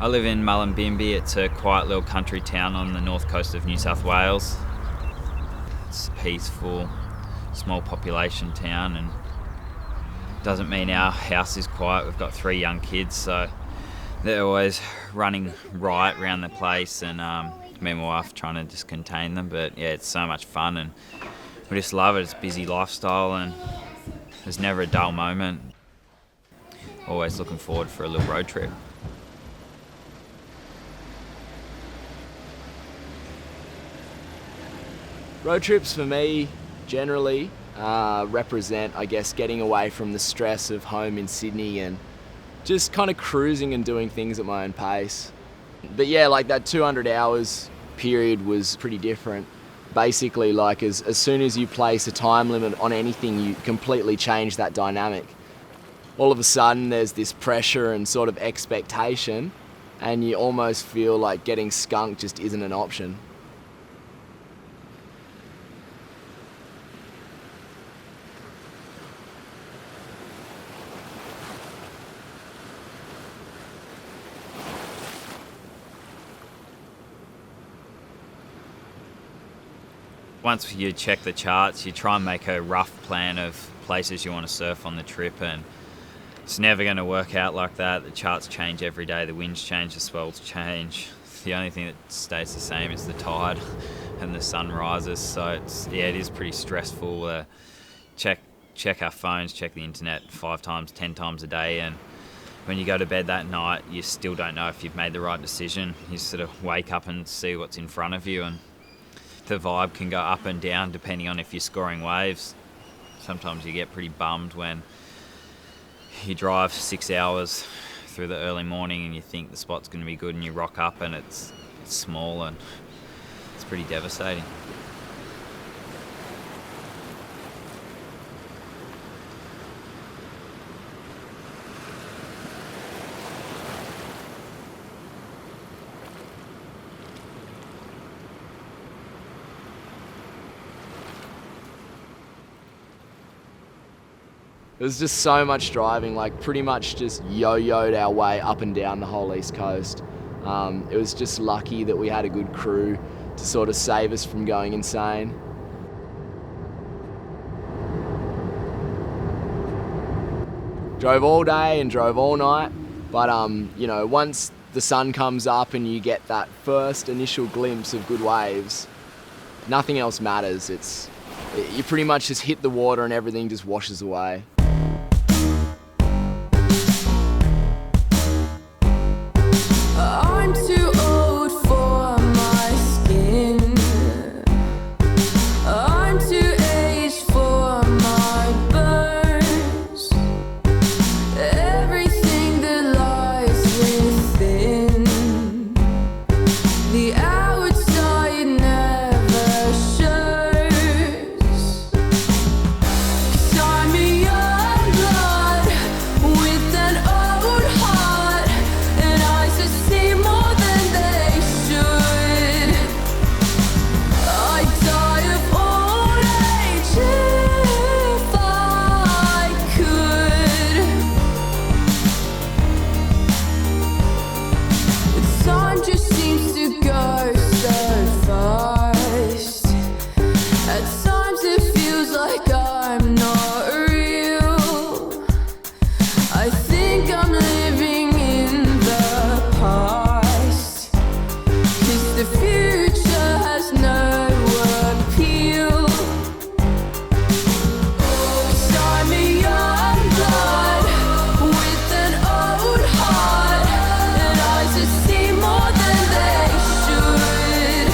I live in Mullumbimby. It's a quiet little country town on the north coast of New South Wales. It's a peaceful, small population town, and doesn't mean our house is quiet. We've got 3 young kids, so they're always running riot around the place, and me and my wife trying to just contain them. But yeah, it's so much fun, and we just love it. It's a busy lifestyle, and there's never a dull moment. Always looking forward for a little road trip. Road trips for me generally represent, I guess, getting away from the stress of home in Sydney and just kind of cruising and doing things at my own pace. But yeah, like that 200 hours period was pretty different. Basically, like as soon as you place a time limit on anything, you completely change that dynamic. All of a sudden there's this pressure and sort of expectation, and you almost feel like getting skunked just isn't an option. Once you check the charts, you try and make a rough plan of places you want to surf on the trip, and it's never going to work out like that. The charts change every day, the winds change, the swells change. The only thing that stays the same is the tide and the sun rises, so it is pretty stressful. Check our phones, check the internet 5 times, 10 times a day, and when you go to bed that night, you still don't know if you've made the right decision. You sort of wake up and see what's in front of you, and the vibe can go up and down depending on if you're scoring waves. Sometimes you get pretty bummed when you drive 6 hours through the early morning and you think the spot's going to be good, and you rock up and it's small, and it's pretty devastating. It was just so much driving, like pretty much just yo-yoed our way up and down the whole East Coast. It was just lucky that we had a good crew to sort of save us from going insane. Drove all day and drove all night, but once the sun comes up and you get that first initial glimpse of good waves, nothing else matters. You pretty much just hit the water and everything just washes away. I'm too old for my skin. I'm too aged for my burns. Everything that lies within the outside never shows. 'Cause I'm a young blood with an old heart, and eyes that see more than they should. I'd die of old age if I could. The time just seems to go so fast. At times it feels like I'm not real. I think I'm living in the past, 'cause the future has no appeal. 'Cause I'm a young blood with an old heart, and eyes that see more than they should.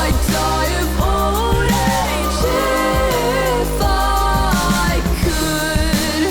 I'd die of old age if I could.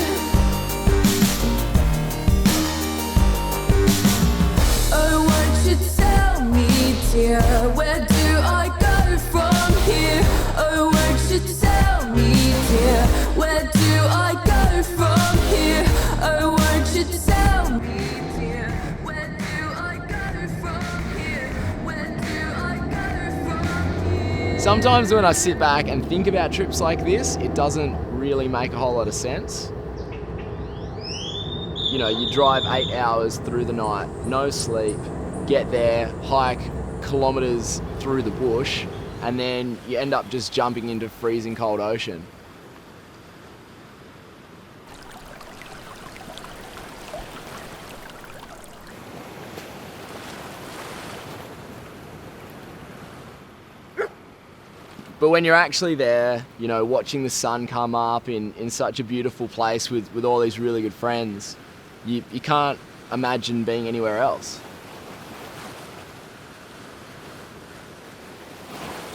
Oh, won't you tell me, dear, where do I go from here? Oh, won't you tell me, dear, where do I go from here? Oh, won't you tell me, dear, where do I go from here? Where do I go from here? Sometimes when I sit back and think about trips like this, it doesn't really make a whole lot of sense. you drive 8 hours through the night, no sleep, get there, hike kilometres through the bush, and then you end up just jumping into freezing cold ocean. But when you're actually there, watching the sun come up in such a beautiful place with all these really good friends, you can't imagine being anywhere else.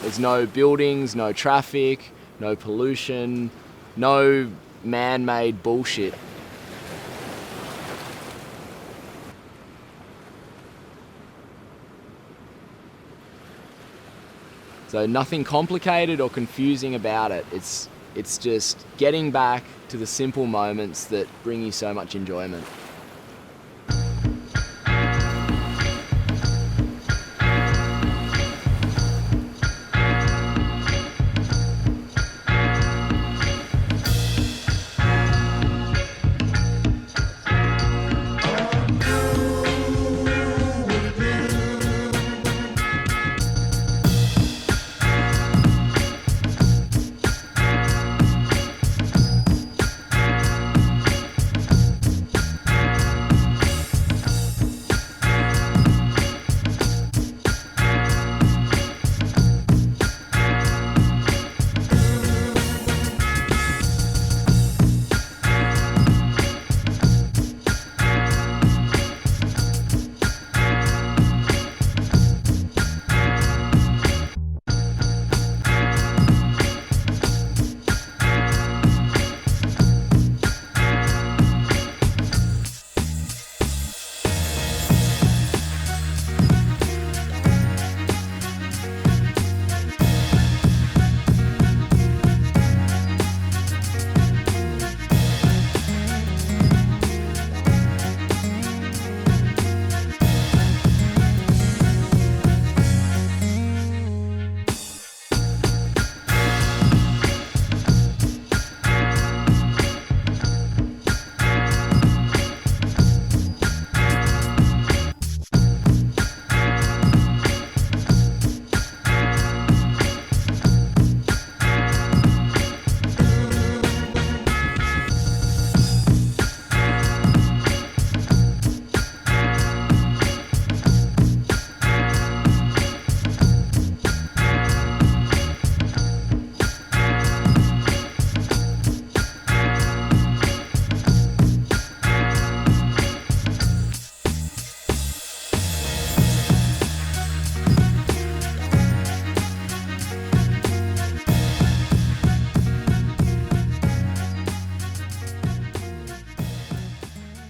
There's no buildings, no traffic, no pollution, no man-made bullshit. So nothing complicated or confusing about it. It's just getting back to the simple moments that bring you so much enjoyment.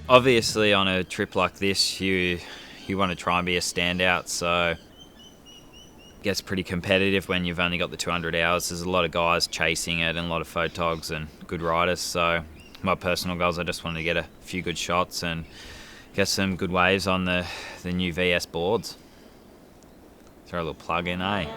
Obviously, on a trip like this, you want to try and be a standout, so it gets pretty competitive when you've only got the 200 hours. There's a lot of guys chasing it and a lot of photogs and good riders, so my personal goals, I just wanted to get a few good shots and get some good waves on the new VS boards. Throw a little plug in, eh?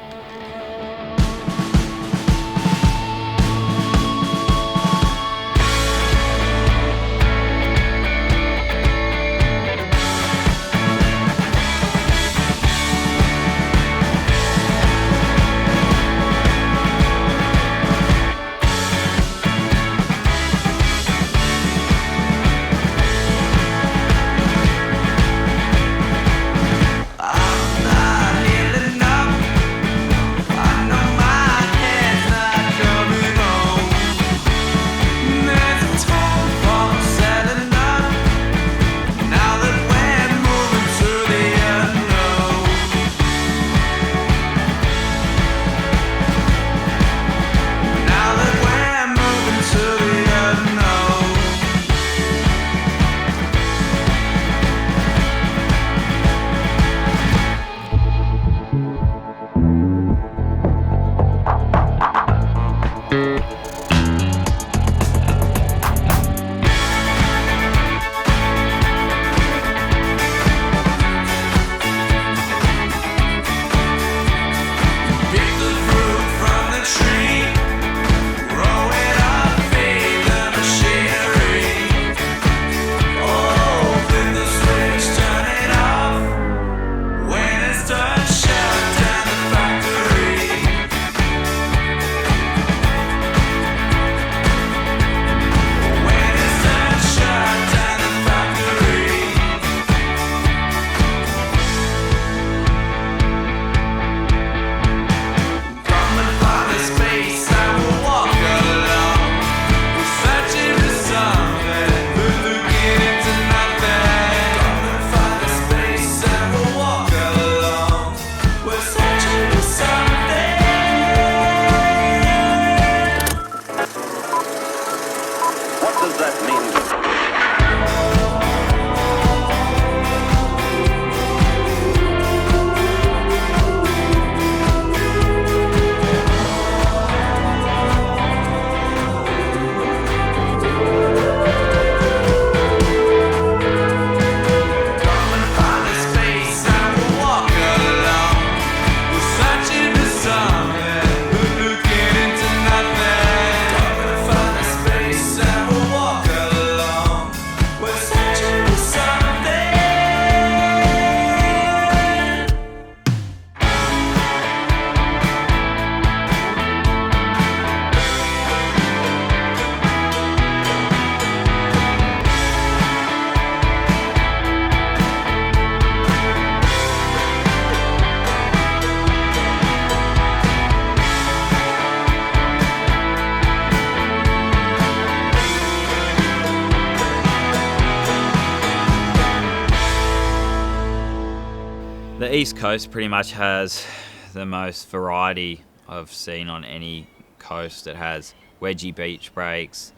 The East Coast pretty much has the most variety I've seen on any coast. It has wedgie beach breaks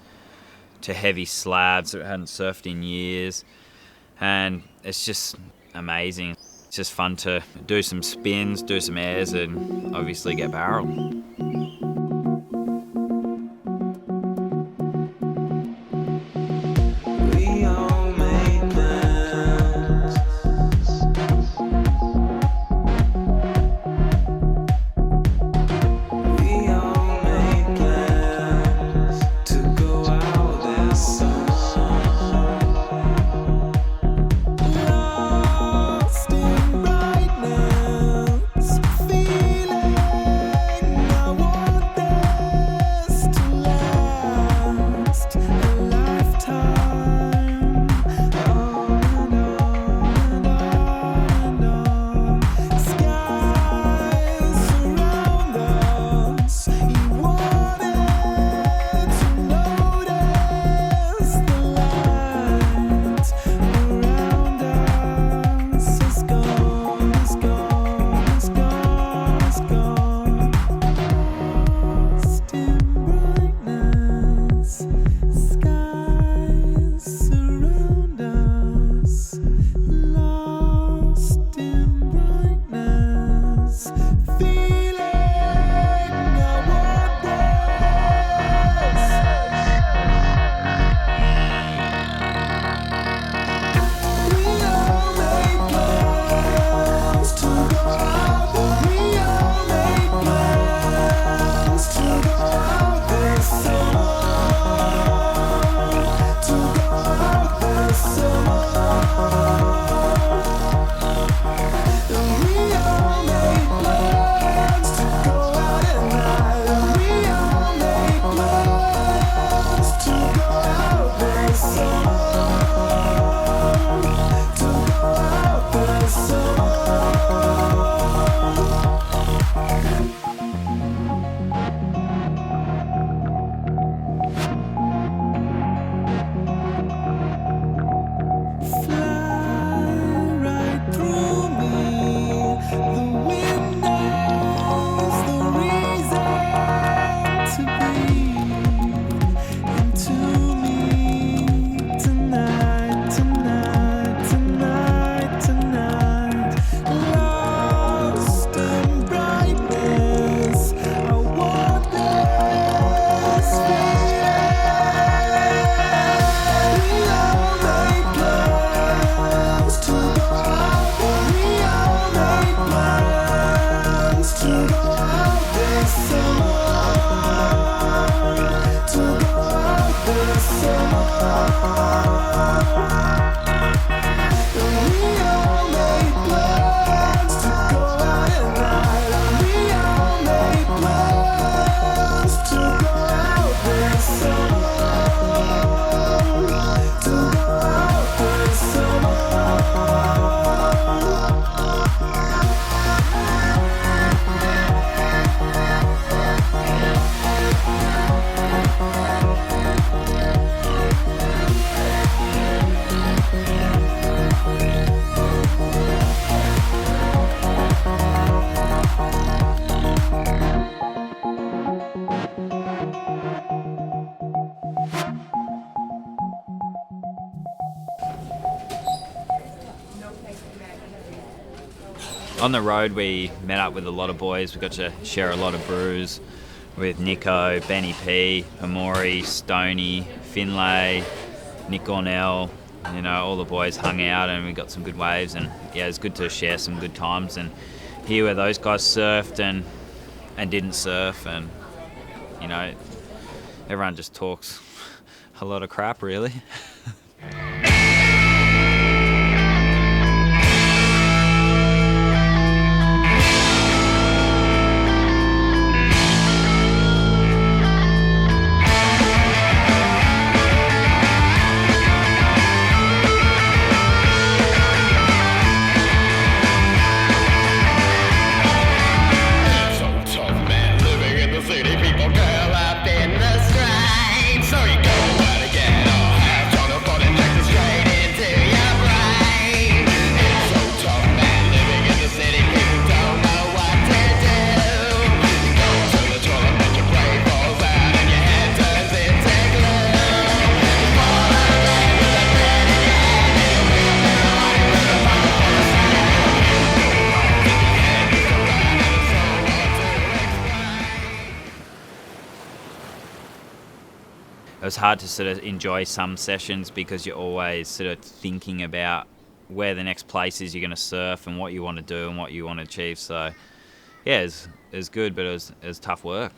to heavy slabs that I hadn't surfed in years, and it's just amazing. It's just fun to do some spins, do some airs, and obviously get barreled. On the road, we met up with a lot of boys. We got to share a lot of brews with Nico, Benny P, Amori, Stoney, Finlay, Nick Gornall. You know, all the boys hung out and we got some good waves, and yeah, it was good to share some good times and hear where those guys surfed and didn't surf, and you know, everyone just talks a lot of crap, really. So you go out again, or have John upon injectors. was hard to sort of enjoy some sessions because you're always sort of thinking about where the next place is you're going to surf and what you want to do and what you want to achieve. So yeah, it was good, but it was tough work.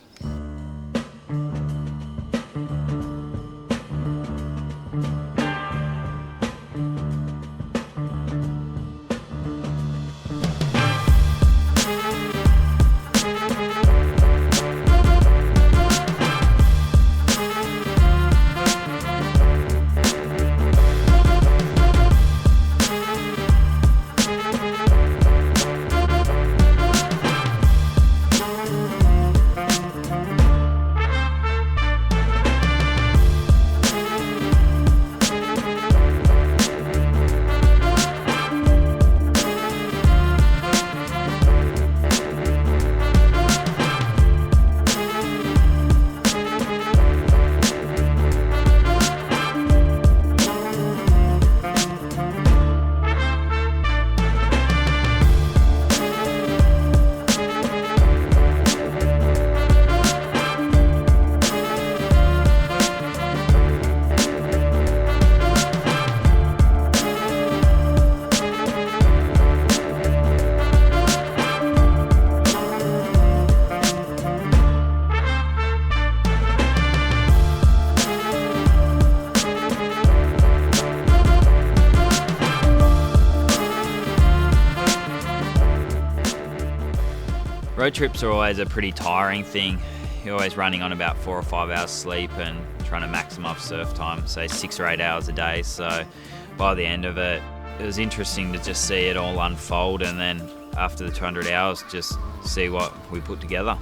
Road trips are always a pretty tiring thing. You're always running on about 4 or 5 hours sleep and trying to maximise surf time, say 6 or 8 hours a day. So by the end of it, it was interesting to just see it all unfold, and then after the 200 hours, just see what we put together.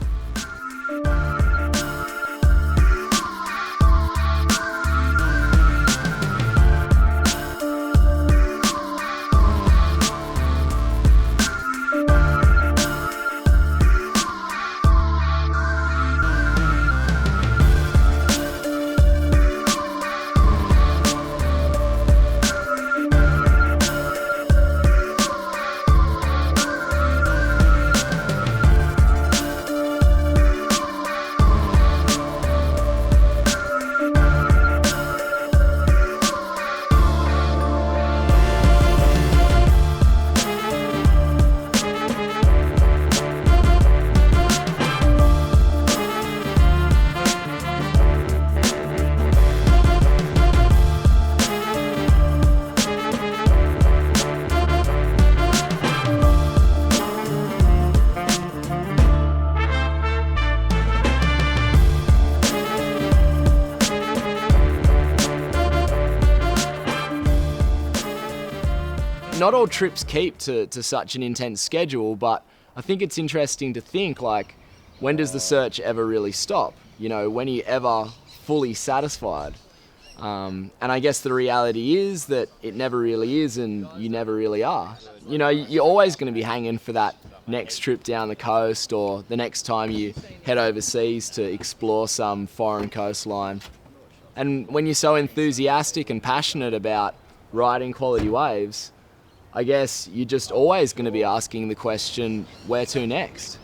Not all trips keep to such an intense schedule, but I think it's interesting to think, like, when does the search ever really stop? You know, when are you ever fully satisfied? And I guess the reality is that it never really is, and you never really are. You know, you're always going to be hanging for that next trip down the coast, or the next time you head overseas to explore some foreign coastline. And when you're so enthusiastic and passionate about riding quality waves, I guess you're just always going to be asking the question, where to next?